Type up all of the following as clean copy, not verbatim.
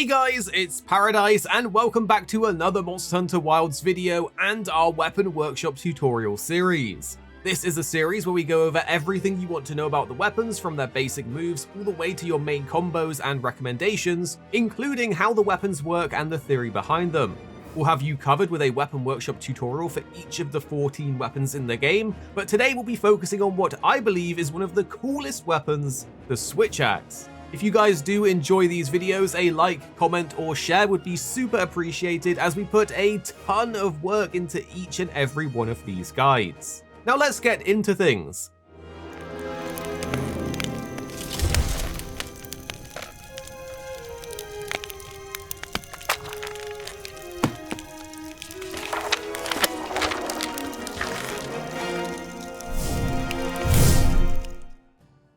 Hey guys, it's Paradise and welcome back to another Monster Hunter Wilds video and our Weapon Workshop tutorial series. This is a series where we go over everything you want to know about the weapons, from their basic moves all the way to your main combos and recommendations, including how the weapons work and the theory behind them. We'll have you covered with a Weapon Workshop tutorial for each of the 14 weapons in the game, but today we'll be focusing on what I believe is one of the coolest weapons, the Switch Axe. If you guys do enjoy these videos, a like, comment, or share would be super appreciated, as we put a ton of work into each and every one of these guides. Now let's get into things.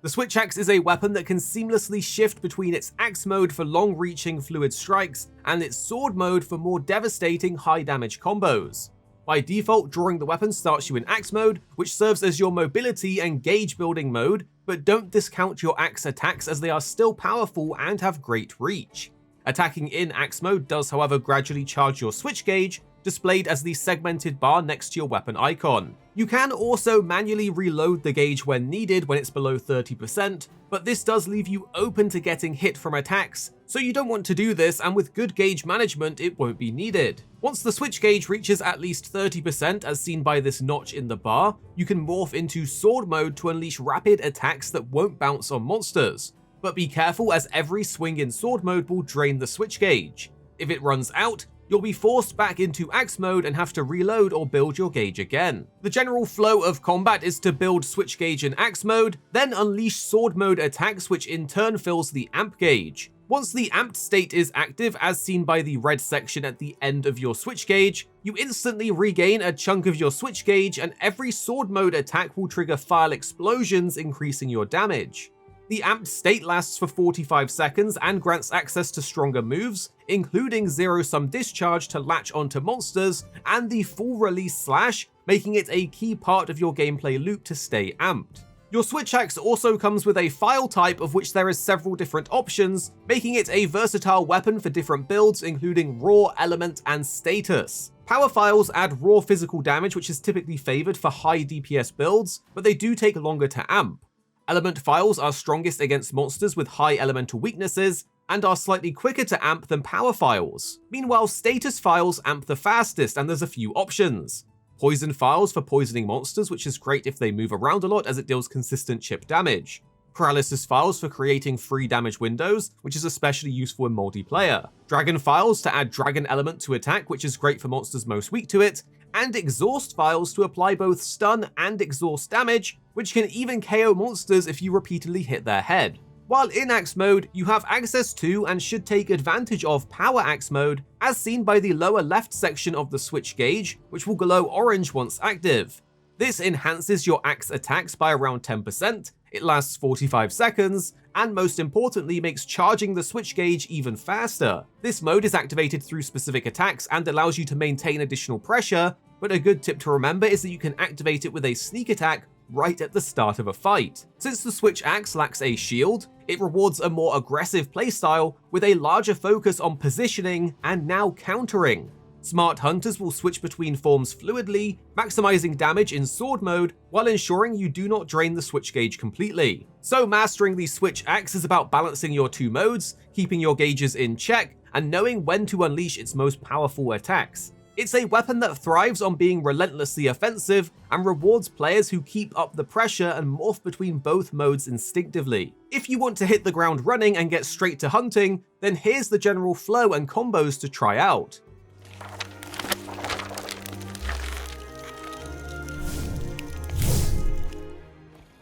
The Switch Axe is a weapon that can seamlessly shift between its axe mode for long-reaching fluid strikes and its sword mode for more devastating high-damage combos. By default, drawing the weapon starts you in axe mode, which serves as your mobility and gauge building mode, but don't discount your axe attacks as they are still powerful and have great reach. Attacking in axe mode does, however, gradually charge your switch gauge, displayed as the segmented bar next to your weapon icon. You can also manually reload the gauge when needed when it's below 30%, but this does leave you open to getting hit from attacks, so you don't want to do this, and with good gauge management it won't be needed. Once the switch gauge reaches at least 30%, as seen by this notch in the bar, you can morph into sword mode to unleash rapid attacks that won't bounce on monsters. But be careful, as every swing in sword mode will drain the switch gauge. If it runs out, you'll be forced back into axe mode and have to reload or build your gauge again. The general flow of combat is to build switch gauge in axe mode, then unleash sword mode attacks, which in turn fills the amp gauge. Once the amped state is active, as seen by the red section at the end of your switch gauge, you instantly regain a chunk of your switch gauge, and every sword mode attack will trigger Phial explosions, increasing your damage. The amped state lasts for 45 seconds and grants access to stronger moves, including zero Sum Discharge to latch onto monsters, and the full release slash, making it a key part of your gameplay loop to stay amped. Your Switch Axe also comes with a Phial type, of which there is several different options, making it a versatile weapon for different builds, including raw, element, and status. Power Phials add raw physical damage, which is typically favored for high DPS builds, but they do take longer to amp. Element Phials are strongest against monsters with high elemental weaknesses, and are slightly quicker to amp than Power Phials. Meanwhile, Status Phials amp the fastest, and there's a few options. Poison Phials for poisoning monsters, which is great if they move around a lot as it deals consistent chip damage. Paralysis Phials for creating free damage windows, which is especially useful in multiplayer. Dragon Phials to add dragon element to attack, which is great for monsters most weak to it. And Exhaust Phials to apply both stun and exhaust damage, which can even KO monsters if you repeatedly hit their head. While in axe mode, you have access to and should take advantage of Power Axe mode, as seen by the lower left section of the switch gauge, which will glow orange once active. This enhances your axe attacks by around 10%, it lasts 45 seconds, and most importantly makes charging the switch gauge even faster. This mode is activated through specific attacks and allows you to maintain additional pressure, but a good tip to remember is that you can activate it with a sneak attack right at the start of a fight. Since the Switch Axe lacks a shield, it rewards a more aggressive playstyle with a larger focus on positioning and now countering. Smart hunters will switch between forms fluidly, maximizing damage in sword mode while ensuring you do not drain the switch gauge completely. So mastering the Switch Axe is about balancing your two modes, keeping your gauges in check, and knowing when to unleash its most powerful attacks. It's a weapon that thrives on being relentlessly offensive and rewards players who keep up the pressure and morph between both modes instinctively. If you want to hit the ground running and get straight to hunting, then here's the general flow and combos to try out.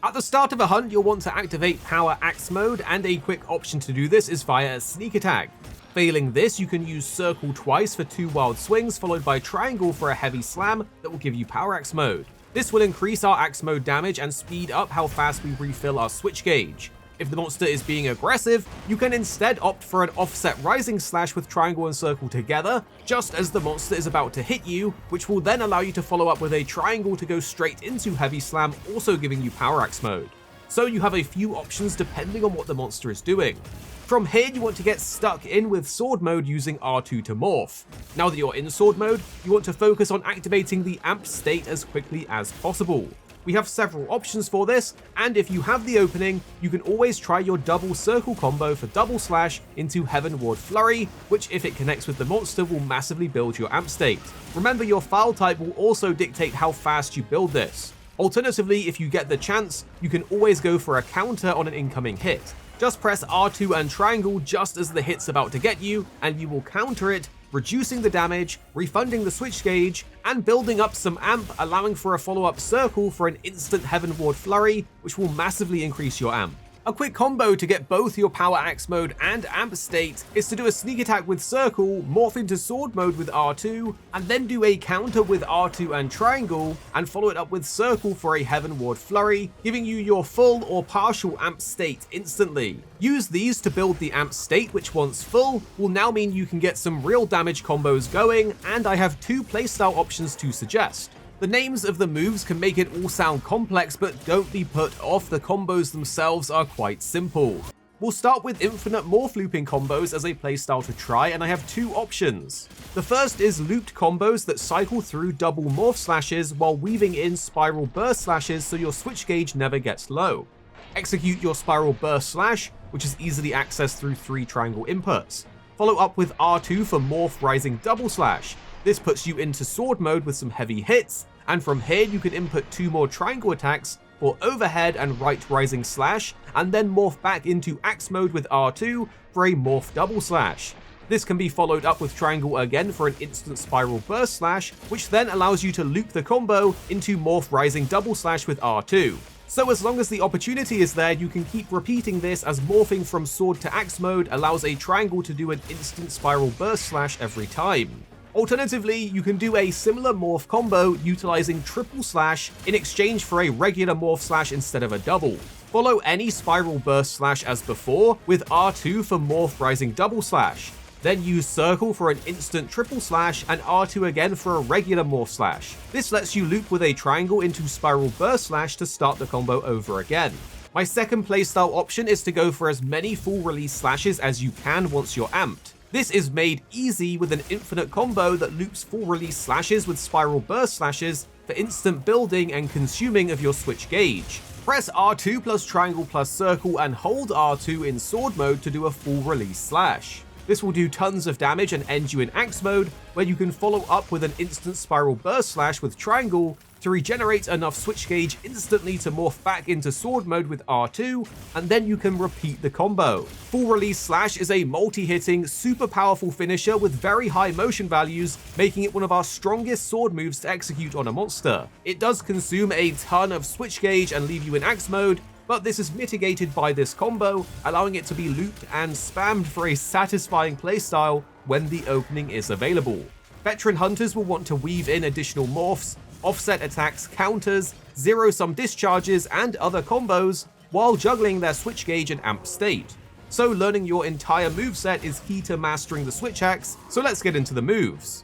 At the start of a hunt, you'll want to activate Power Axe mode, and a quick option to do this is via a sneak attack. Failing this, you can use circle twice for 2 wild swings, followed by triangle for a heavy slam that will give you Power Axe mode. This will increase our axe mode damage and speed up how fast we refill our switch gauge. If the monster is being aggressive, you can instead opt for an offset rising slash with triangle and circle together, just as the monster is about to hit you, which will then allow you to follow up with a triangle to go straight into heavy slam, also giving you Power Axe mode. So you have a few options depending on what the monster is doing. From here, you want to get stuck in with sword mode using R2 to morph. Now that you're in sword mode, you want to focus on activating the amp state as quickly as possible. We have several options for this, and if you have the opening, you can always try your double circle combo for double slash into Heavenward Flurry, which if it connects with the monster will massively build your amp state. Remember, your Phial type will also dictate how fast you build this. Alternatively, if you get the chance, you can always go for a counter on an incoming hit. Just press R2 and triangle just as the hit's about to get you, and you will counter it, reducing the damage, refunding the switch gauge, and building up some amp, allowing for a follow-up circle for an instant Heavenward Flurry, which will massively increase your amp. A quick combo to get both your power axe mode and amp state is to do a sneak attack with circle, morph into sword mode with R2, and then do a counter with R2 and triangle, and follow it up with circle for a Heavenward Flurry, giving you your full or partial amp state instantly. Use these to build the amp state, which once full, will now mean you can get some real damage combos going, and I have 2 playstyle options to suggest. The names of the moves can make it all sound complex, but don't be put off, the combos themselves are quite simple. We'll start with infinite morph looping combos as a playstyle to try, and I have 2 options. The first is looped combos that cycle through double morph slashes while weaving in spiral burst slashes so your switch gauge never gets low. Execute your spiral burst slash, which is easily accessed through 3 triangle inputs. Follow up with R2 for morph rising double slash. This puts you into sword mode with some heavy hits, and from here you can input 2 more triangle attacks for overhead and right rising slash, and then morph back into axe mode with R2 for a morph double slash. This can be followed up with triangle again for an instant spiral burst slash, which then allows you to loop the combo into morph rising double slash with R2. So as long as the opportunity is there, you can keep repeating this, as morphing from sword to axe mode allows a triangle to do an instant spiral burst slash every time. Alternatively, you can do a similar morph combo utilizing triple slash in exchange for a regular morph slash instead of a double. Follow any spiral burst slash as before with R2 for morph rising double slash. Then use circle for an instant triple slash and R2 again for a regular morph slash. This lets you loop with a triangle into spiral burst slash to start the combo over again. My second playstyle option is to go for as many full release slashes as you can once you're amped. This is made easy with an infinite combo that loops full release slashes with spiral burst slashes for instant building and consuming of your switch gauge. Press R2 plus triangle plus circle and hold R2 in sword mode to do a full release slash. This will do tons of damage and end you in axe mode, where you can follow up with an instant spiral burst slash with triangle to regenerate enough switch gauge instantly to morph back into sword mode with R2, and then you can repeat the combo. Full release slash is a multi-hitting, super powerful finisher with very high motion values, making it one of our strongest sword moves to execute on a monster. It does consume a ton of switch gauge and leave you in axe mode, but this is mitigated by this combo, allowing it to be looped and spammed for a satisfying playstyle when the opening is available. Veteran hunters will want to weave in additional morphs, offset attacks, counters, zero-sum discharges, and other combos, while juggling their switch gauge and amp state. So learning your entire moveset is key to mastering the switch axe, so let's get into the moves.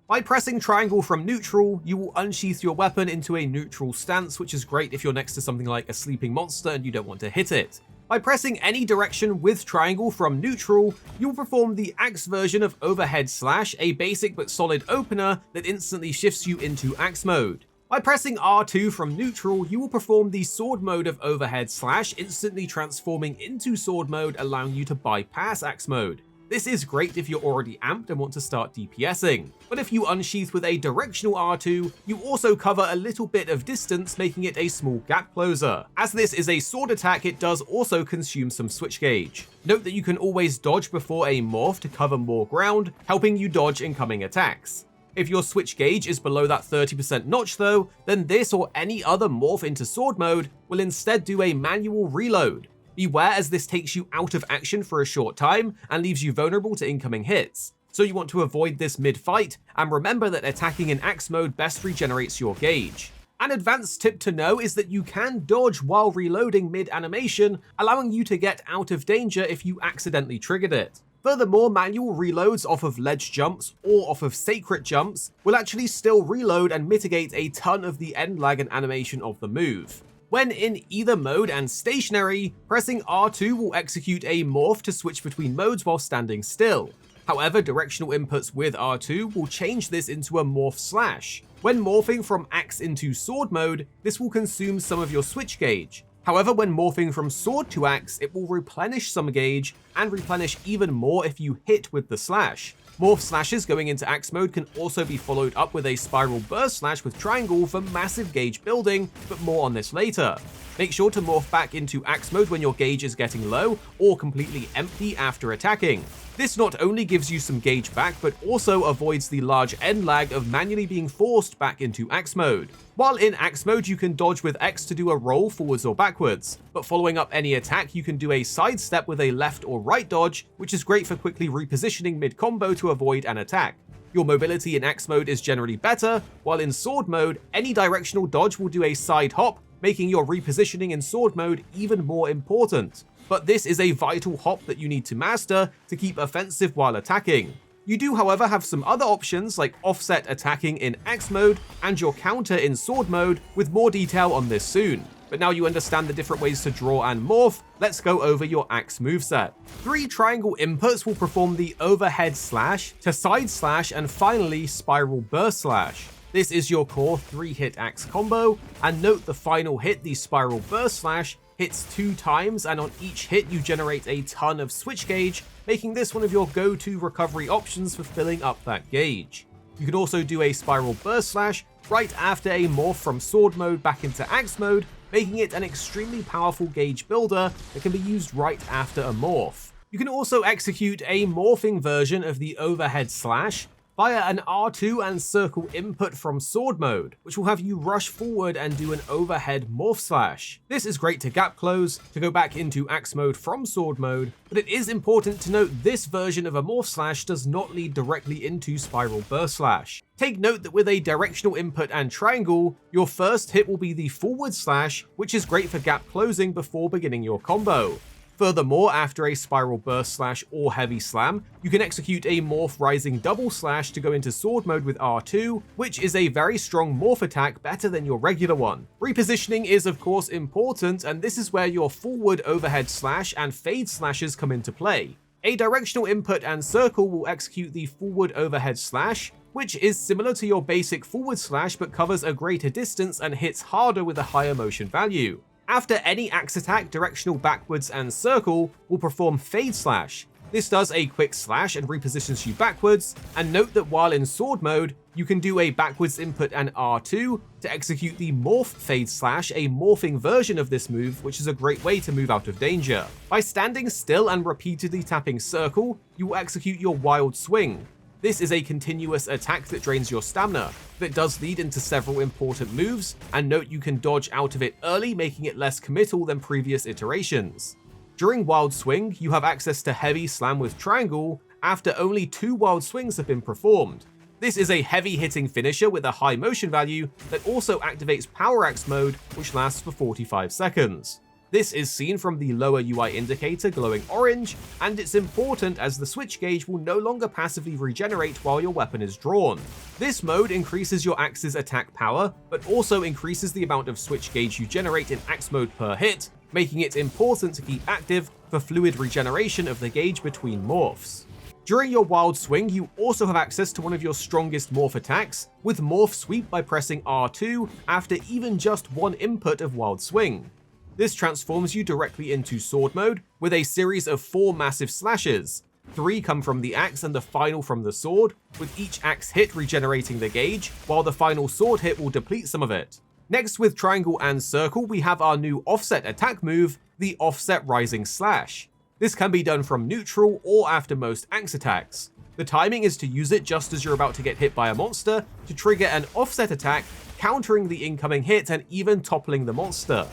By pressing triangle from neutral, you will unsheath your weapon into a neutral stance, which is great if you're next to something like a sleeping monster and you don't want to hit it. By pressing any direction with triangle from neutral, you'll perform the axe version of overhead slash, a basic but solid opener that instantly shifts you into axe mode. By pressing R2 from neutral, you will perform the sword mode of overhead slash, instantly transforming into sword mode, allowing you to bypass axe mode. This is great if you're already amped and want to start DPSing, but if you unsheath with a directional R2, you also cover a little bit of distance, making it a small gap closer. As this is a sword attack, it does also consume some switch gauge. Note that you can always dodge before a morph to cover more ground, helping you dodge incoming attacks. If your switch gauge is below that 30% notch though, then this or any other morph into sword mode will instead do a manual reload. Beware, as this takes you out of action for a short time and leaves you vulnerable to incoming hits. So you want to avoid this mid-fight, and remember that attacking in axe mode best regenerates your gauge. An advanced tip to know is that you can dodge while reloading mid-animation, allowing you to get out of danger if you accidentally triggered it. Furthermore, manual reloads off of ledge jumps or off of sacred jumps will actually still reload and mitigate a ton of the end lag and animation of the move. When in either mode and stationary, pressing R2 will execute a morph to switch between modes while standing still. However, directional inputs with R2 will change this into a Morph Slash. When morphing from axe into sword mode, this will consume some of your switch gauge. However, when morphing from sword to axe, it will replenish some gauge and replenish even more if you hit with the slash. Morph Slashes going into axe mode can also be followed up with a spiral burst slash with triangle for massive gauge building, but more on this later. Make sure to morph back into axe mode when your gauge is getting low or completely empty after attacking. This not only gives you some gauge back, but also avoids the large end lag of manually being forced back into axe mode. While in axe mode, you can dodge with X to do a roll forwards or backwards, but following up any attack, you can do a sidestep with a left or right dodge, which is great for quickly repositioning mid-combo to avoid an attack. Your mobility in axe mode is generally better, while in sword mode, any directional dodge will do a side hop, making your repositioning in sword mode even more important. But this is a vital hop that you need to master to keep offensive while attacking. You do, however, have some other options like offset attacking in axe mode and your counter in sword mode, with more detail on this soon. But now you understand the different ways to draw and morph, let's go over your axe moveset. 3 triangle inputs will perform the overhead slash to side slash and finally spiral burst slash. This is your core 3-hit axe combo, and note the final hit, the spiral burst slash, hits 2 times, and on each hit you generate a ton of switch gauge, making this one of your go-to recovery options for filling up that gauge. You can also do a spiral burst slash right after a morph from sword mode back into axe mode, making it an extremely powerful gauge builder that can be used right after a morph. You can also execute a morphing version of the overhead slash via an R2 and circle input from sword mode, which will have you rush forward and do an overhead morph slash. This is great to gap close, to go back into axe mode from sword mode, but it is important to note this version of a morph slash does not lead directly into spiral burst slash. Take note that with a directional input and triangle, your first hit will be the forward slash, which is great for gap closing before beginning your combo. Furthermore, after a spiral burst slash or heavy slam, you can execute a morph rising double slash to go into sword mode with R2, which is a very strong morph attack, better than your regular one. Repositioning is of course important, and this is where your forward overhead slash and fade slashes come into play. A directional input and circle will execute the forward overhead slash, which is similar to your basic forward slash but covers a greater distance and hits harder with a higher motion value. After any axe attack, directional backwards and circle will perform fade slash. This does a quick slash and repositions you backwards, and note that while in sword mode, you can do a backwards input and R2 to execute the morph fade slash, a morphing version of this move, which is a great way to move out of danger. By standing still and repeatedly tapping circle, you will execute your wild swing. This is a continuous attack that drains your stamina, but it does lead into several important moves, and note you can dodge out of it early, making it less committal than previous iterations. During Wild Swing, you have access to Heavy Slam with Triangle after only 2 Wild Swings have been performed. This is a heavy hitting finisher with a high motion value that also activates Power Axe mode, which lasts for 45 seconds. This is seen from the lower UI indicator glowing orange, and it's important as the switch gauge will no longer passively regenerate while your weapon is drawn. This mode increases your axe's attack power, but also increases the amount of switch gauge you generate in axe mode per hit, making it important to keep active for fluid regeneration of the gauge between morphs. During your Wild Swing, you also have access to one of your strongest morph attacks, with Morph Sweep by pressing R2 after even just 1 input of Wild Swing. This transforms you directly into sword mode with a series of 4 massive slashes. 3 come from the axe and the final from the sword, with each axe hit regenerating the gauge, while the final sword hit will deplete some of it. Next, with triangle and circle, we have our new offset attack move, the Offset Rising Slash. This can be done from neutral or after most axe attacks. The timing is to use it just as you're about to get hit by a monster to trigger an offset attack, countering the incoming hit and even toppling the monster.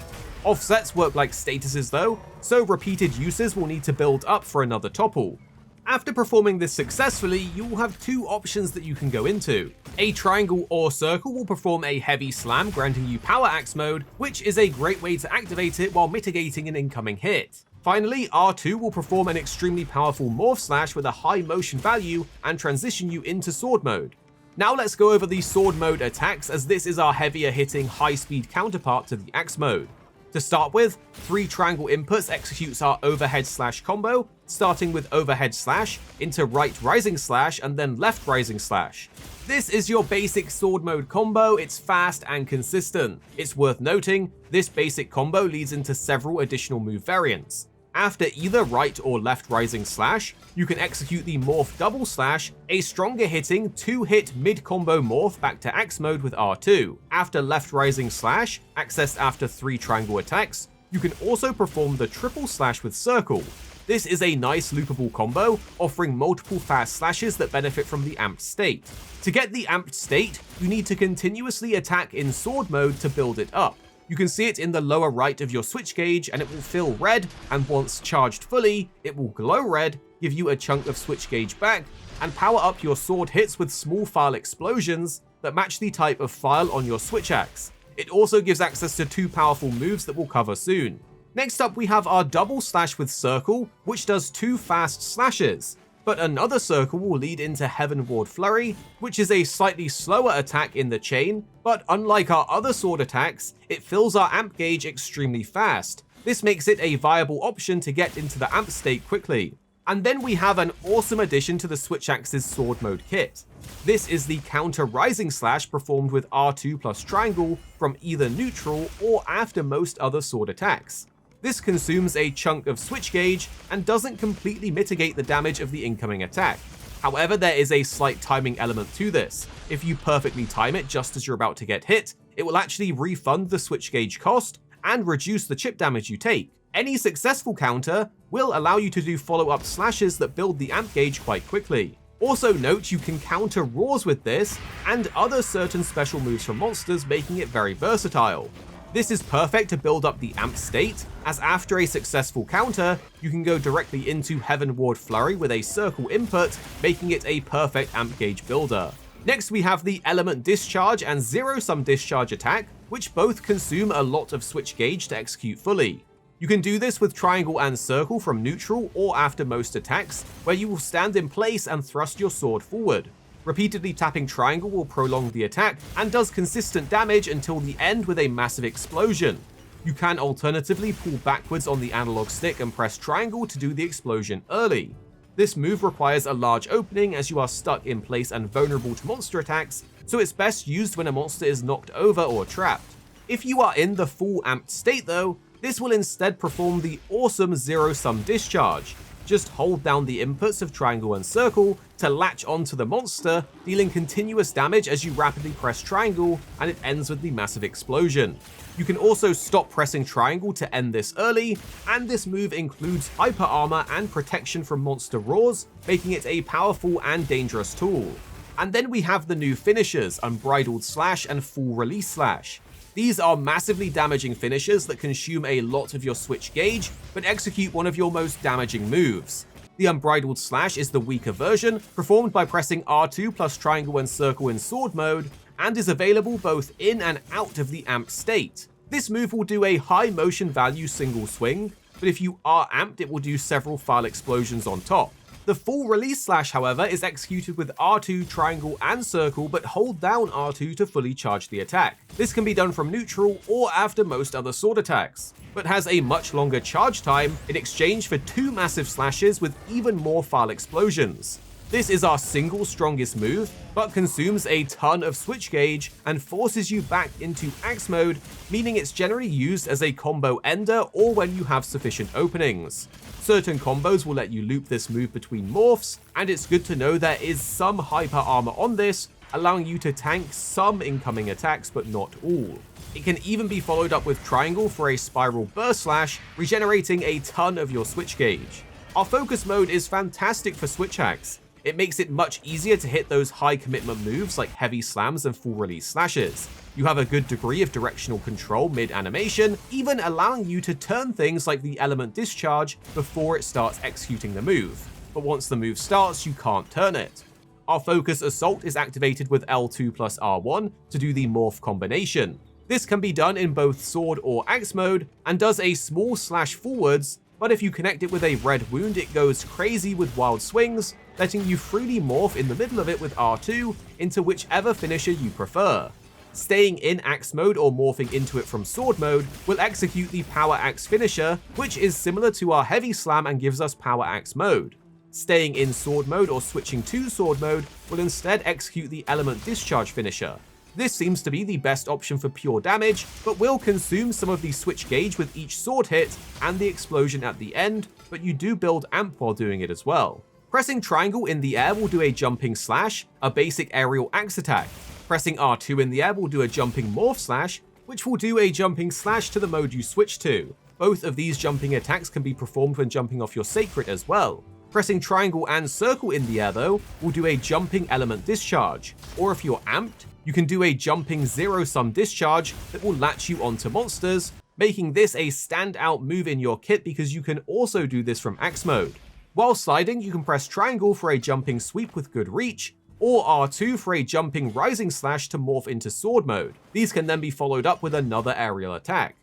Offsets work like statuses though, so repeated uses will need to build up for another topple. After performing this successfully, you will have 2 options that you can go into. A triangle or circle will perform a heavy slam, granting you power axe mode, which is a great way to activate it while mitigating an incoming hit. Finally, R2 will perform an extremely powerful Morph Slash with a high motion value and transition you into sword mode. Now let's go over the sword mode attacks, as this is our heavier hitting high speed counterpart to the axe mode. To start with, 3 triangle inputs executes our overhead slash combo, starting with overhead slash into right rising slash and then left rising slash. This is your basic sword mode combo. It's fast and consistent. It's worth noting, this basic combo leads into several additional move variants. After either right or left rising slash, you can execute the Morph Double Slash, a stronger hitting 2-hit mid-combo morph back to axe mode with R2. After left rising slash, accessed after 3 triangle attacks, you can also perform the Triple Slash with Circle. This is a nice loopable combo, offering multiple fast slashes that benefit from the amped state. To get the amped state, you need to continuously attack in sword mode to build it up. You can see it in the lower right of your switch gauge, and it will fill red, and once charged fully, it will glow red, give you a chunk of switch gauge back, and power up your sword hits with small Phial explosions that match the type of Phial on your switch axe. It also gives access to 2 powerful moves that we'll cover soon. Next up, we have our Double Slash with Circle, which does 2 fast slashes. But another circle will lead into Heavenward Flurry, which is a slightly slower attack in the chain, but unlike our other sword attacks, it fills our amp gauge extremely fast. This makes it a viable option to get into the amp state quickly. And then we have an awesome addition to the Switch Axe's sword mode kit. This is the counter rising slash performed with R2 plus triangle from either neutral or after most other sword attacks. This consumes a chunk of switch gauge and doesn't completely mitigate the damage of the incoming attack. However, there is a slight timing element to this. If you perfectly time it just as you're about to get hit, it will actually refund the switch gauge cost and reduce the chip damage you take. Any successful counter will allow you to do follow-up slashes that build the amp gauge quite quickly. Also note you can counter roars with this and other certain special moves from monsters, making it very versatile. This is perfect to build up the amp state, as after a successful counter, you can go directly into Heavenward Flurry with a circle input, making it a perfect amp gauge builder. Next we have the Element Discharge and Sum Discharge attack, which both consume a lot of switch gauge to execute fully. You can do this with triangle and circle from neutral or after most attacks, where you will stand in place and thrust your sword forward. Repeatedly tapping triangle will prolong the attack and does consistent damage until the end with a massive explosion. You can alternatively pull backwards on the analog stick and press triangle to do the explosion early. This move requires a large opening as you are stuck in place and vulnerable to monster attacks, so it's best used when a monster is knocked over or trapped. If you are in the full amped state though, this will instead perform the awesome Sum Discharge. Just hold down the inputs of triangle and circle to latch onto the monster, dealing continuous damage as you rapidly press triangle, and it ends with the massive explosion. You can also stop pressing triangle to end this early, and this move includes hyper armor and protection from monster roars, making it a powerful and dangerous tool. And then we have the new finishers, Unbridled Slash and Full Release Slash. These are massively damaging finishers that consume a lot of your switch gauge, but execute one of your most damaging moves. The Unbridled Slash is the weaker version, performed by pressing R2 plus triangle and circle in sword mode, and is available both in and out of the amped state. This move will do a high motion value single swing, but if you are amped it will do several Phial explosions on top. The Full Release Slash, however, is executed with R2, triangle, and circle, but hold down R2 to fully charge the attack. This can be done from neutral or after most other sword attacks, but has a much longer charge time in exchange for 2 massive slashes with even more Phial explosions. This is our single strongest move, but consumes a ton of switch gauge and forces you back into axe mode, meaning it's generally used as a combo ender or when you have sufficient openings. Certain combos will let you loop this move between morphs, and it's good to know there is some hyper armor on this, allowing you to tank some incoming attacks but not all. It can even be followed up with triangle for a spiral burst slash, regenerating a ton of your switch gauge. Our focus mode is fantastic for switch axe. It makes it much easier to hit those high commitment moves like heavy slams and full release slashes. You have a good degree of directional control mid-animation, even allowing you to turn things like the Element Discharge before it starts executing the move. But once the move starts, you can't turn it. Our Focus Assault is activated with L2 plus R1 to do the Morph combination. This can be done in both sword or axe mode, and does a small slash forwards, but if you connect it with a red wound, it goes crazy with wild swings, letting you freely morph in the middle of it with R2 into whichever finisher you prefer. Staying in axe mode or morphing into it from sword mode will execute the power axe finisher, which is similar to our heavy slam and gives us power axe mode. Staying in sword mode or switching to sword mode will instead execute the element discharge finisher. This seems to be the best option for pure damage, but will consume some of the switch gauge with each sword hit and the explosion at the end, but you do build amp while doing it as well. Pressing triangle in the air will do a jumping slash, a basic aerial axe attack. Pressing R2 in the air will do a jumping morph slash, which will do a jumping slash to the mode you switch to. Both of these jumping attacks can be performed when jumping off your sacred as well. Pressing triangle and circle in the air though will do a jumping element discharge, or if you're amped, you can do a jumping zero sum discharge that will latch you onto monsters, making this a standout move in your kit because you can also do this from axe mode. While sliding, you can press triangle for a jumping sweep with good reach, or R2 for a jumping rising slash to morph into sword mode. These can then be followed up with another aerial attack.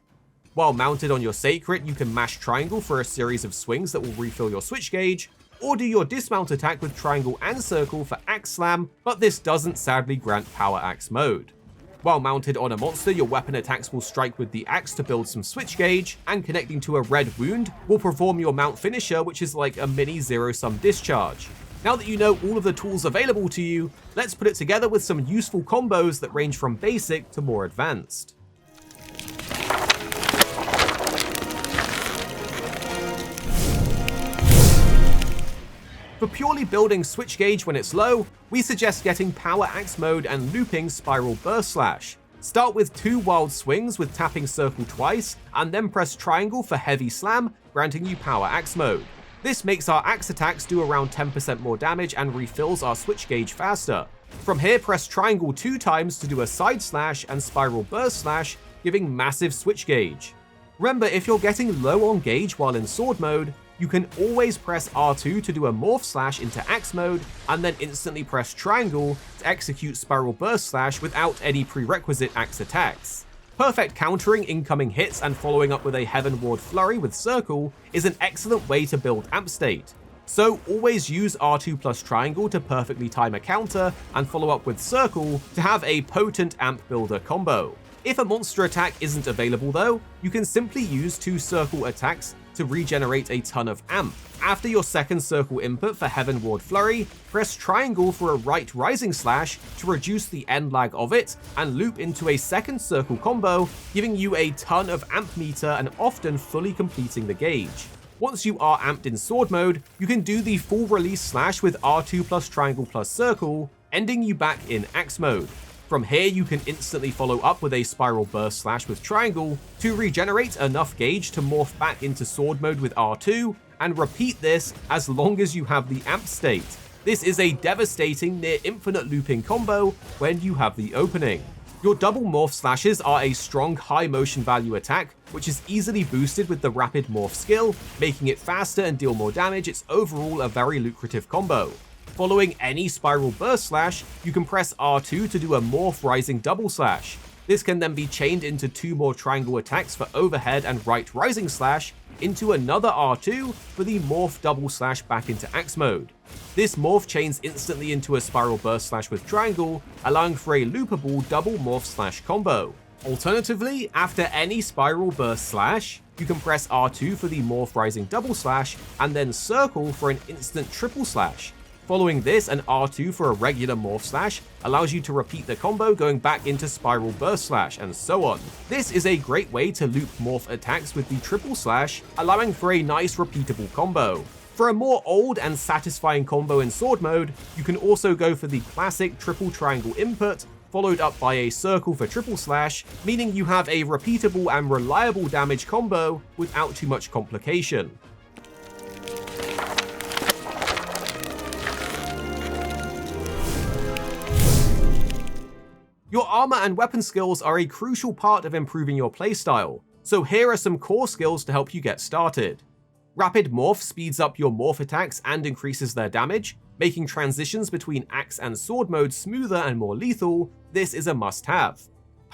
While mounted on your sacred, you can mash triangle for a series of swings that will refill your switch gauge, or do your dismount attack with triangle and circle for axe slam, but this doesn't sadly grant power axe mode. While mounted on a monster, your weapon attacks will strike with the axe to build some switch gauge, and connecting to a red wound will perform your mount finisher, which is like a mini zero sum discharge. Now that you know all of the tools available to you, let's put it together with some useful combos that range from basic to more advanced. For purely building switch gauge when it's low, we suggest getting power axe mode and looping spiral burst slash. Start with 2 wild swings with tapping circle twice, and then press triangle for heavy slam, granting you power axe mode. This makes our axe attacks do around 10% more damage and refills our switch gauge faster. From here, press triangle 2 times to do a side slash and spiral burst slash, giving massive switch gauge. Remember, if you're getting low on gauge while in sword mode, you can always press R2 to do a morph slash into axe mode, and then instantly press triangle to execute spiral burst slash without any prerequisite axe attacks. Perfect countering incoming hits and following up with a Heavenward Flurry with circle is an excellent way to build amp state. So always use R2 plus triangle to perfectly time a counter and follow up with circle to have a potent amp builder combo. If a monster attack isn't available though, you can simply use 2 circle attacks to regenerate a ton of amp. After your second circle input for Heavenward Flurry, press triangle for a right rising slash to reduce the end lag of it, and loop into a second circle combo, giving you a ton of amp meter and often fully completing the gauge. Once you are amped in sword mode, you can do the full release slash with R2 plus triangle plus circle, ending you back in axe mode. From here, you can instantly follow up with a spiral burst slash with triangle to regenerate enough gauge to morph back into sword mode with R2, and repeat this as long as you have the amp state. This is a devastating near infinite looping combo when you have the opening. Your double morph slashes are a strong high motion value attack, which is easily boosted with the rapid morph skill, making it faster and deal more damage. It's overall a very lucrative combo. Following any spiral burst slash, you can press R2 to do a morph rising double slash. This can then be chained into 2 more triangle attacks for overhead and right rising slash, into another R2 for the morph double slash back into axe mode. This morph chains instantly into a spiral burst slash with triangle, allowing for a loopable double morph slash combo. Alternatively, after any spiral burst slash, you can press R2 for the morph rising double slash, and then circle for an instant triple slash. Following this, an R2 for a regular morph slash allows you to repeat the combo going back into spiral burst slash, and so on. This is a great way to loop morph attacks with the triple slash, allowing for a nice repeatable combo. For a more old and satisfying combo in sword mode, you can also go for the classic triple triangle input, followed up by a circle for triple slash, meaning you have a repeatable and reliable damage combo without too much complication. Your armor and weapon skills are a crucial part of improving your playstyle, so here are some core skills to help you get started. Rapid Morph speeds up your morph attacks and increases their damage, making transitions between axe and sword mode smoother and more lethal. This is a must-have.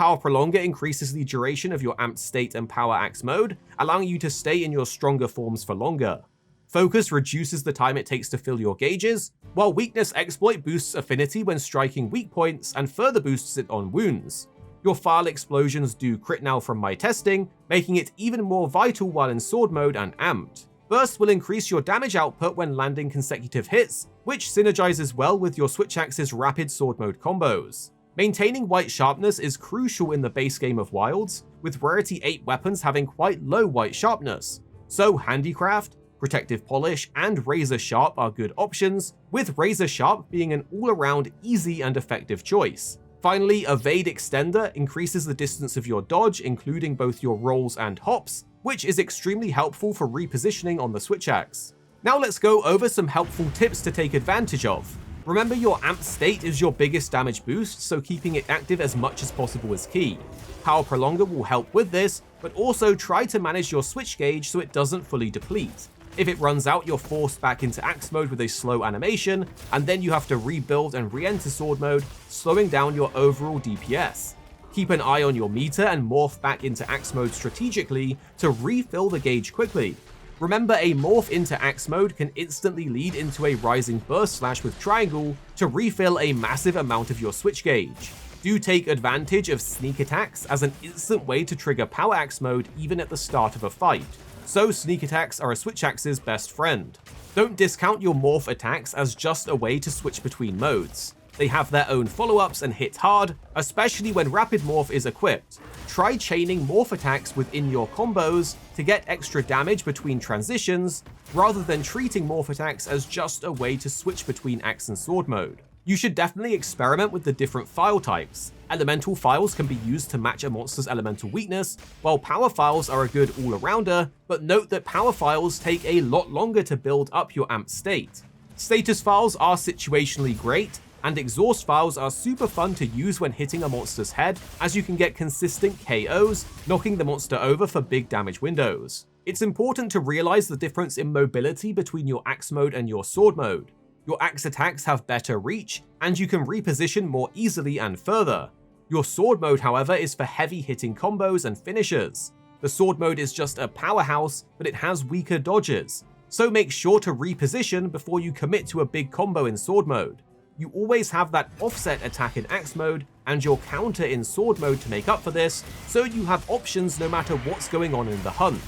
Power Prolonger increases the duration of your amped state and power axe mode, allowing you to stay in your stronger forms for longer. Focus reduces the time it takes to fill your gauges, while Weakness Exploit boosts affinity when striking weak points and further boosts it on wounds. Your Phial explosions do crit now from my testing, making it even more vital while in sword mode and amped. Burst will increase your damage output when landing consecutive hits, which synergizes well with your Switch Axe's rapid sword mode combos. Maintaining white sharpness is crucial in the base game of Wilds, with Rarity 8 weapons having quite low white sharpness. So Handicraft, Protective Polish, and Razor Sharp are good options, with Razor Sharp being an all-around easy and effective choice. Finally, Evade Extender increases the distance of your dodge, including both your rolls and hops, which is extremely helpful for repositioning on the Switch Axe. Now let's go over some helpful tips to take advantage of. Remember, your amped state is your biggest damage boost, so keeping it active as much as possible is key. Power Prolonger will help with this, but also try to manage your switch gauge so it doesn't fully deplete. If it runs out, you're forced back into axe mode with a slow animation, and then you have to rebuild and re-enter sword mode, slowing down your overall DPS. Keep an eye on your meter and morph back into axe mode strategically to refill the gauge quickly. Remember, a morph into axe mode can instantly lead into a rising burst slash with triangle to refill a massive amount of your switch gauge. Do take advantage of sneak attacks as an instant way to trigger power axe mode even at the start of a fight. So sneak attacks are a Switch Axe's best friend. Don't discount your morph attacks as just a way to switch between modes. They have their own follow-ups and hit hard, especially when Rapid Morph is equipped. Try chaining morph attacks within your combos to get extra damage between transitions, rather than treating morph attacks as just a way to switch between axe and sword mode. You should definitely experiment with the different Phial types. Elemental Phials can be used to match a monster's elemental weakness, while Power Phials are a good all-arounder, but note that Power Phials take a lot longer to build up your amped state. Status Phials are situationally great, and Exhaust Phials are super fun to use when hitting a monster's head, as you can get consistent KOs, knocking the monster over for big damage windows. It's important to realize the difference in mobility between your axe mode and your sword mode. Your axe attacks have better reach, and you can reposition more easily and further. Your sword mode, however, is for heavy hitting combos and finishers. The sword mode is just a powerhouse, but it has weaker dodges, so make sure to reposition before you commit to a big combo in sword mode. You always have that offset attack in axe mode and your counter in sword mode to make up for this, so you have options no matter what's going on in the hunt.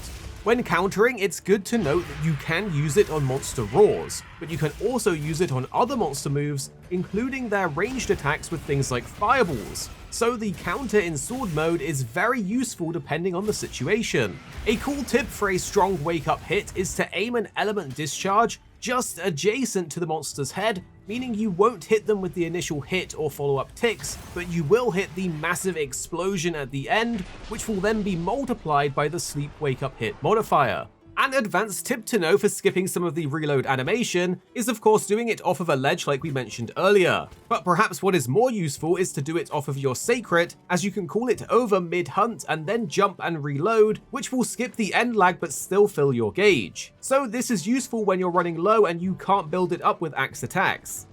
When countering, it's good to note that you can use it on monster roars, but you can also use it on other monster moves, including their ranged attacks with things like fireballs. So the counter in sword mode is very useful depending on the situation. A cool tip for a strong Wakeup Hit is to aim an element discharge just adjacent to the monster's head, meaning you won't hit them with the initial hit or follow-up ticks, but you will hit the massive explosion at the end, which will then be multiplied by the Sleep Wakeup Hit modifier. An advanced tip to know for skipping some of the reload animation is of course doing it off of a ledge like we mentioned earlier, but perhaps what is more useful is to do it off of your Sacred, as you can call it over mid-hunt and then jump and reload, which will skip the end lag but still fill your gauge. So this is useful when you're running low and you can't build it up with axe attacks.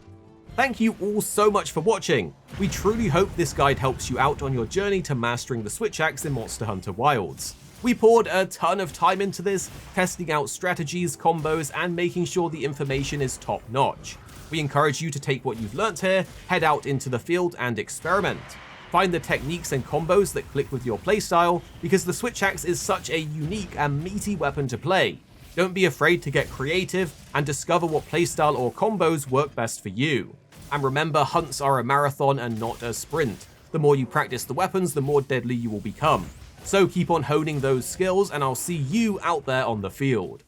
Thank you all so much for watching. We truly hope this guide helps you out on your journey to mastering the Switch Axe in Monster Hunter Wilds. We poured a ton of time into this, testing out strategies, combos, and making sure the information is top-notch. We encourage you to take what you've learnt here, head out into the field and experiment. Find the techniques and combos that click with your playstyle, because the Switch Axe is such a unique and meaty weapon to play. Don't be afraid to get creative and discover what playstyle or combos work best for you. And remember, hunts are a marathon and not a sprint. The more you practice the weapons, the more deadly you will become. So keep on honing those skills, and I'll see you out there on the field.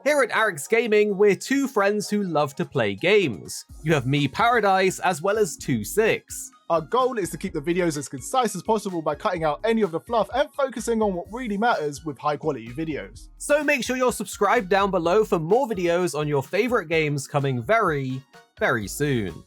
Here at Arekkz Gaming, we're two friends who love to play games. You have me, Paradise, as well as 2-6. Our goal is to keep the videos as concise as possible by cutting out any of the fluff and focusing on what really matters with high quality videos. So make sure you're subscribed down below for more videos on your favorite games coming very, very soon.